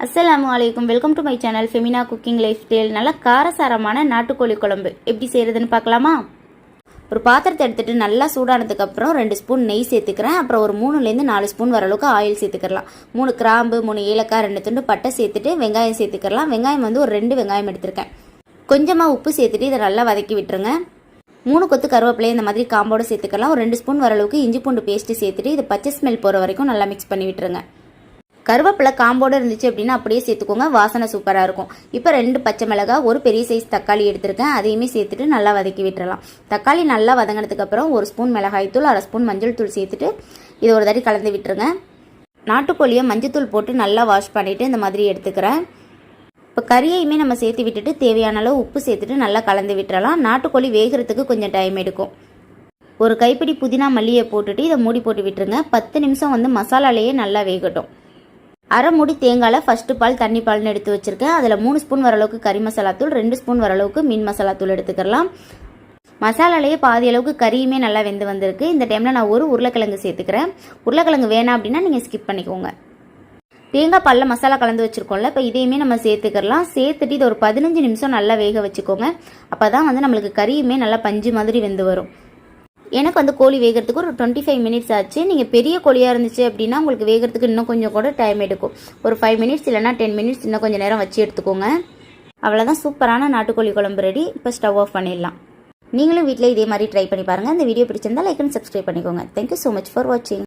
அஸ்ஸலாமு அலைக்கும். Welcome to my channel Femina cooking life style. நல்லா காரசாரமான நாட்டுக்கோழி குழம்பு எப்படி செய்கிறதுன்னு பார்க்கலாமா? ஒரு பாத்திரத்தை எடுத்துகிட்டு நல்லா சூடானதுக்கப்புறம் 2 ஸ்பூன் நெய் சேர்த்துக்கிறேன். அப்புறம் ஒரு 3லேருந்து 4 ஸ்பூன் வர அளவுக்கு ஆயில் சேர்த்துக்கலாம். 3 கிராம்பு, 3 ஏலக்காய், 2 துண்டு பட்டை சேர்த்துட்டு வெங்காயம் சேர்த்துக்கலாம். வெங்காயம் வந்து ஒரு 2 வெங்காயம் எடுத்திருக்கேன். கொஞ்சமாக உப்பு சேர்த்துட்டு இதை நல்லா வதக்கி விட்டுருங்க. 3 கொத்து கருவேப்பிலையை இந்த மாதிரி காம்போடு சேர்த்துக்கலாம். ஒரு 2 ஸ்பூன் வர அளவுக்கு இஞ்சி பூண்டு பேஸ்ட்டு சேர்த்துட்டு இதை பச்சை ஸ்மெல் போகிற வரைக்கும் நல்லா மிக்ஸ் பண்ணி விட்டுருங்க. கருவேப்பிலை காம்போடு இருந்துச்சு அப்படின்னா அப்படியே சேர்த்துக்கோங்க, வாசனை சூப்பராக இருக்கும். இப்போ 2 பச்சை மிளகாய், ஒரு பெரிய சைஸ் தக்காளி எடுத்திருக்கேன், அதையுமே சேர்த்துட்டு நல்லா வதக்கி விட்டுறலாம். தக்காளி நல்லா வதங்கினதுக்கப்புறம் 1 ஸ்பூன் மிளகாய்த்தூள், 1/2 ஸ்பூன் மஞ்சள் தூள் சேர்த்துட்டு இதை ஒரு தடவை கலந்து விட்டுருங்க. நாட்டுக்கோழியை மஞ்சத்தூள் போட்டு நல்லா வாஷ் பண்ணிவிட்டு இந்த மாதிரி எடுத்துக்கிறேன். இப்போ கறியையுமே நம்ம சேர்த்து விட்டுட்டு தேவையான அளவு உப்பு சேர்த்துட்டு நல்லா கலந்து விட்டுறலாம். நாட்டுக்கோழி வேகிறதுக்கு கொஞ்சம் டைம் எடுக்கும். ஒரு கைப்பிடி புதினா மல்லியை போட்டுட்டு இதை மூடி போட்டு விட்டுருங்க. 10 நிமிஷம் வந்து மசாலாலேயே நல்லா வேகட்டும். அரை மூடி தேங்காயில் ஃபஸ்ட்டு பால் தண்ணி பால்னு எடுத்து வச்சுருக்கேன். அதில் 3 ஸ்பூன் வரளவுக்கு கறி மசாலாத்தூள், 2 ஸ்பூன் வரளவுக்கு மீன் மசாலாத்தூள் எடுத்துக்கலாம். மசாலாலேயே பாதி அளவுக்கு கறியுமே நல்லா வெந்து வந்திருக்கு. இந்த டைமில் நான் ஒரு உருளைக்கிழங்கு சேர்த்துக்கிறேன். உருளைக்கிழங்கு வேணாம் அப்படின்னா நீங்கள் ஸ்கிப் பண்ணிக்கோங்க. தேங்காய் பாலில் மசாலா கலந்து வச்சுருக்கோம்ல, இப்போ இதையுமே நம்ம சேர்த்துக்கலாம். சேர்த்துட்டு இதை ஒரு 15 நிமிஷம் நல்லா வேக வச்சுக்கோங்க. அப்போ தான் வந்து நம்மளுக்கு கறியுமே நல்லா பஞ்சு மாதிரி வெந்து வரும். எனக்கு வந்து கோழி வேகிறதுக்கு ஒரு 25 மினிட்ஸ் ஆச்சு. நீங்கள் பெரிய கோழியாக இருந்துச்சு அப்படின்னா உங்களுக்கு வேகிறதுக்கு இன்னும் கொஞ்சம் கூட டைம் எடுக்கும். ஒரு 5 மினிட்ஸ் இல்லைனா 10 மினிட்ஸ் இன்னும் கொஞ்சம் நேரம் வச்சு எடுத்துக்கோங்க. அவ்வளோதான், சூப்பரான நாட்டுக்கோழி குழம்பு ரெடி. இப்போ ஸ்டவ் ஆஃப் பண்ணிடலாம். நீங்களும் வீட்டில் இதே மாதிரி ட்ரை பண்ணி பாருங்கள். இந்த வீடியோ பிடிச்சிருந்தால் லைக் அண்ட் சப்ஸ்கிரைப் பண்ணிக்கோங்க. தேங்க்யூ ஸோ மச் ஃபார் வாட்சிங்.